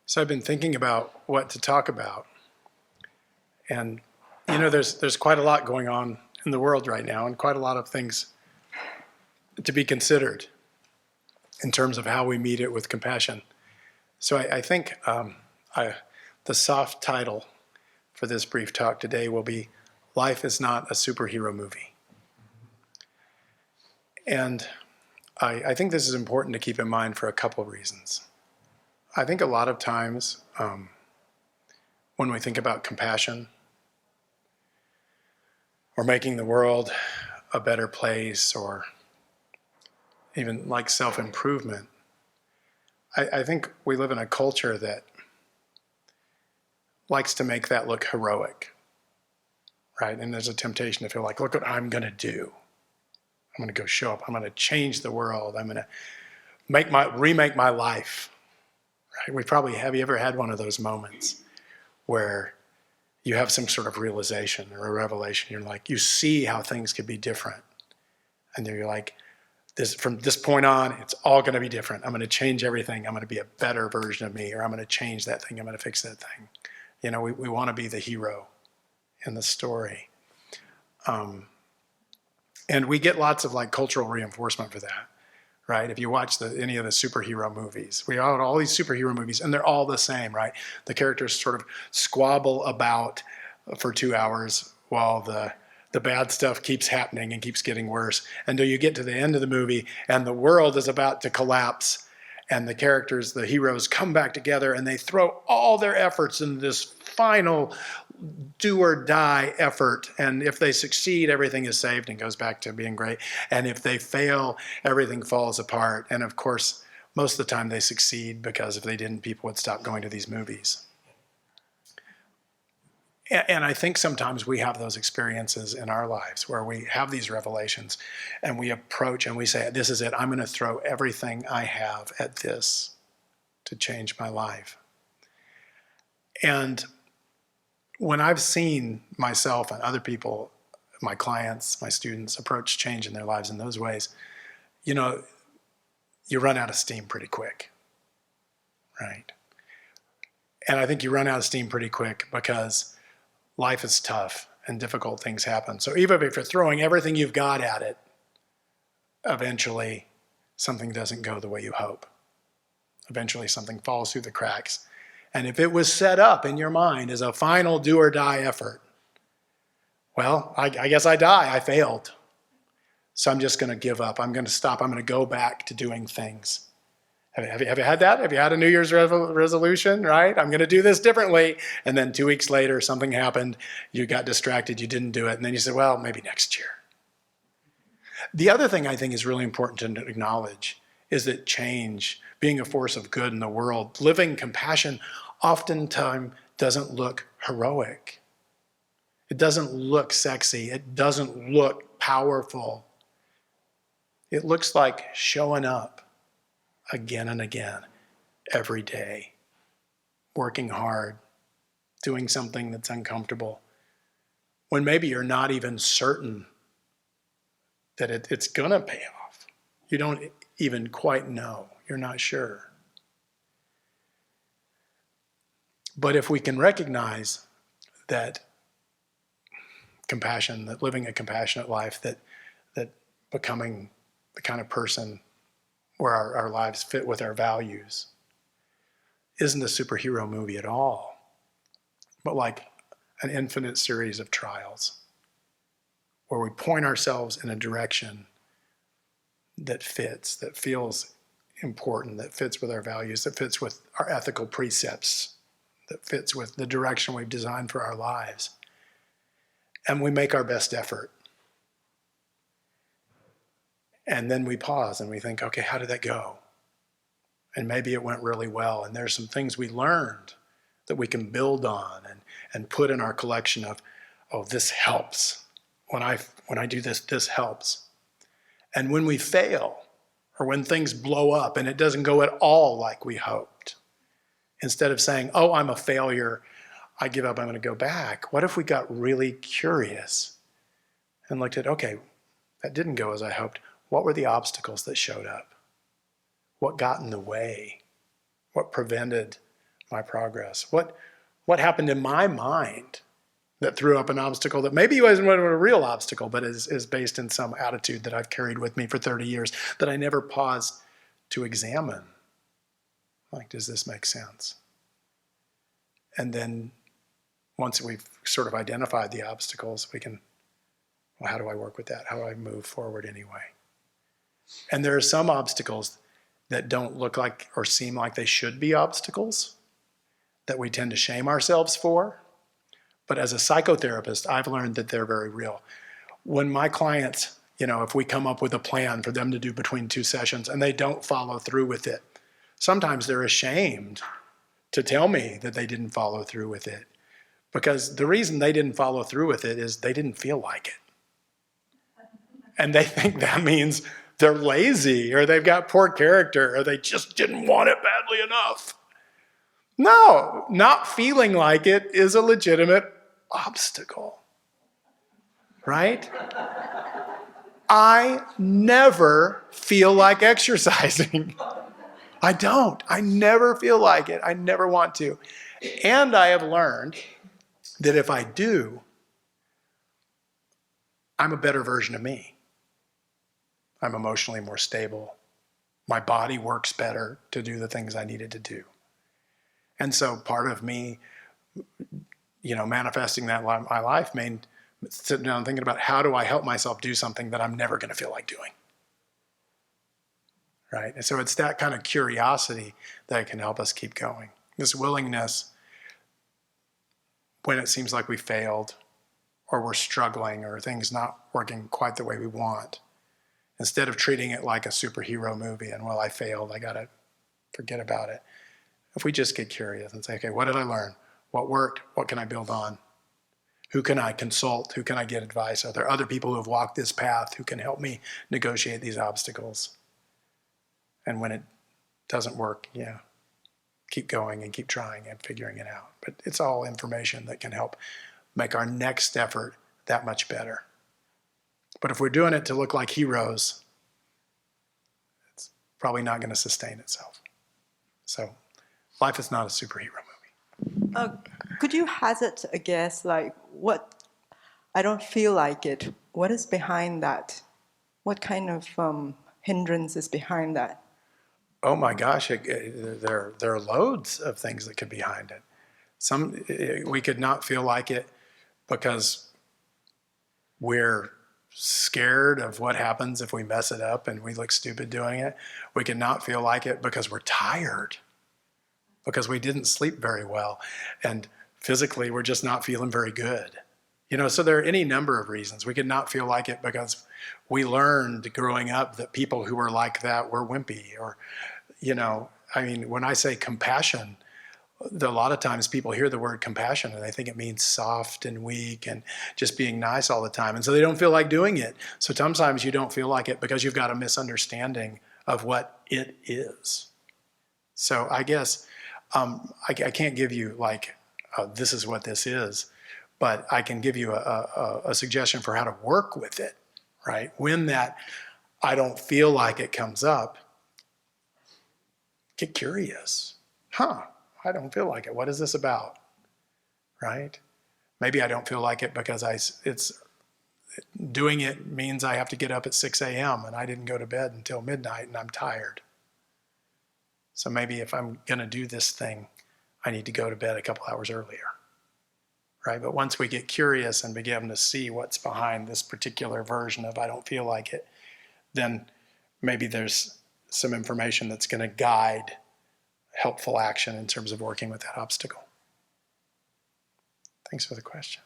So I've been thinking about what to talk about. And, there's quite a lot going on in the world right now and quite a lot of things to be considered in terms of how we meet it with compassion. So I think the soft title for this brief talk today will be Life is Not a Superhero Movie. And I think this is important to keep in mind for a couple of reasons. I think a lot of times when we think about compassion or making the world a better place or even like self-improvement, I think we live in a culture that likes to make that look heroic, right? And there's a temptation to feel like, look what I'm going to do. I'm going to go show up. I'm going to change the world. I'm going to remake my life. Right? Have you ever had one of those moments where you have some sort of realization or a revelation? You're like, you see how things could be different. And then you're like, from this point on, it's all going to be different. I'm going to change everything. I'm going to be a better version of me, or I'm going to change that thing. I'm going to fix that thing. We want to be the hero in the story. And we get lots of cultural reinforcement for that, right? If you watch any of the superhero movies, we have all these superhero movies, and they're all the same, right? The characters sort of squabble about for 2 hours while the bad stuff keeps happening and keeps getting worse until you get to the end of the movie and the world is about to collapse, and the characters, the heroes, come back together and they throw all their efforts into this final do or die effort. And if they succeed, everything is saved and goes back to being great. And if they fail, everything falls apart. And of course, most of the time they succeed, because if they didn't, people would stop going to these movies. And I think sometimes we have those experiences in our lives where we have these revelations and we approach and we say, this is it. I'm going to throw everything I have at this to change my life. And when I've seen myself and other people, my clients, my students, approach change in their lives in those ways, you run out of steam pretty quick, right? And I think you run out of steam pretty quick because life is tough and difficult things happen. So even if you're throwing everything you've got at it, eventually something doesn't go the way you hope. Eventually something falls through the cracks. And if it was set up in your mind as a final do or die effort, well, I guess I die. I failed. So I'm just going to give up. I'm going to stop. I'm going to go back to doing things. Have you had that? Have you had a New Year's resolution, right? I'm going to do this differently. And then 2 weeks later, something happened. You got distracted. You didn't do it. And then you said, well, maybe next year. The other thing I think is really important to acknowledge is that change, being a force of good in the world, living compassion, oftentimes doesn't look heroic. It doesn't look sexy. It doesn't look powerful. It looks like showing up again and again, every day, working hard, doing something that's uncomfortable, when maybe you're not even certain that it's going to pay off. You don't even quite know. You're not sure. But if we can recognize that compassion, that living a compassionate life, that becoming the kind of person where our lives fit with our values isn't a superhero movie at all, but like an infinite series of trials where we point ourselves in a direction that fits, that feels important, that fits with our values, that fits with our ethical precepts, that fits with the direction we've designed for our lives. And we make our best effort. And then we pause and we think, okay, how did that go? And maybe it went really well. And there's some things we learned that we can build on and put in our collection of, oh, this helps. When I do this, this helps. And when we fail, or when things blow up and it doesn't go at all like we hoped, instead of saying, oh, I'm a failure, I give up, I'm going to go back, what if we got really curious and looked at, okay, that didn't go as I hoped. What were the obstacles that showed up? What got in the way? What prevented my progress? What happened in my mind that threw up an obstacle that maybe wasn't a real obstacle, but is based in some attitude that I've carried with me for 30 years that I never paused to examine? Like, does this make sense? And then once we've sort of identified the obstacles, we can, well, how do I work with that? How do I move forward anyway? And there are some obstacles that don't look like or seem like they should be obstacles that we tend to shame ourselves for. But as a psychotherapist, I've learned that they're very real. When my clients, if we come up with a plan for them to do between 2 sessions and they don't follow through with it, sometimes they're ashamed to tell me that they didn't follow through with it. Because the reason they didn't follow through with it is they didn't feel like it. And they think that means they're lazy or they've got poor character or they just didn't want it badly enough. No, not feeling like it is a legitimate obstacle, right? I never feel like exercising. I don't. I never feel like it. I never want to. And I have learned that if I do, I'm a better version of me. I'm emotionally more stable. My body works better to do the things I needed to do. And so part of me, manifesting that in my life meant sitting down and thinking about how do I help myself do something that I'm never going to feel like doing. Right? And so it's that kind of curiosity that can help us keep going. This willingness, when it seems like we failed or we're struggling or things not working quite the way we want, instead of treating it like a superhero movie and, well, I failed, I got to forget about it. If we just get curious and say, okay, what did I learn? What worked? What can I build on? Who can I consult? Who can I get advice? Are there other people who have walked this path who can help me negotiate these obstacles? And when it doesn't work, keep going and keep trying and figuring it out. But it's all information that can help make our next effort that much better. But if we're doing it to look like heroes, it's probably not going to sustain itself. So life is not a superhero movie. Could you hazard a guess, like what, I don't feel like it, what is behind that? What kind of hindrance is behind that? Oh my gosh, there are loads of things that could be behind it. We could not feel like it because we're scared of what happens if we mess it up and we look stupid doing it. We could not feel like it because we're tired, because we didn't sleep very well, and physically we're just not feeling very good. So there are any number of reasons. We could not feel like it because we learned growing up that people who were like that were wimpy, or, when I say compassion, a lot of times people hear the word compassion and they think it means soft and weak and just being nice all the time. And so they don't feel like doing it. So sometimes you don't feel like it because you've got a misunderstanding of what it is. So I guess I can't give you this is what this is, but I can give you a suggestion for how to work with it, right? When that I don't feel like it comes up, get curious. I don't feel like it. What is this about? Right? Maybe I don't feel like it because doing it means I have to get up at 6 a.m. and I didn't go to bed until midnight and I'm tired. So maybe if I'm going to do this thing, I need to go to bed a couple hours earlier. Right? But once we get curious and begin to see what's behind this particular version of I don't feel like it, then maybe there's some information that's going to guide helpful action in terms of working with that obstacle. Thanks for the question.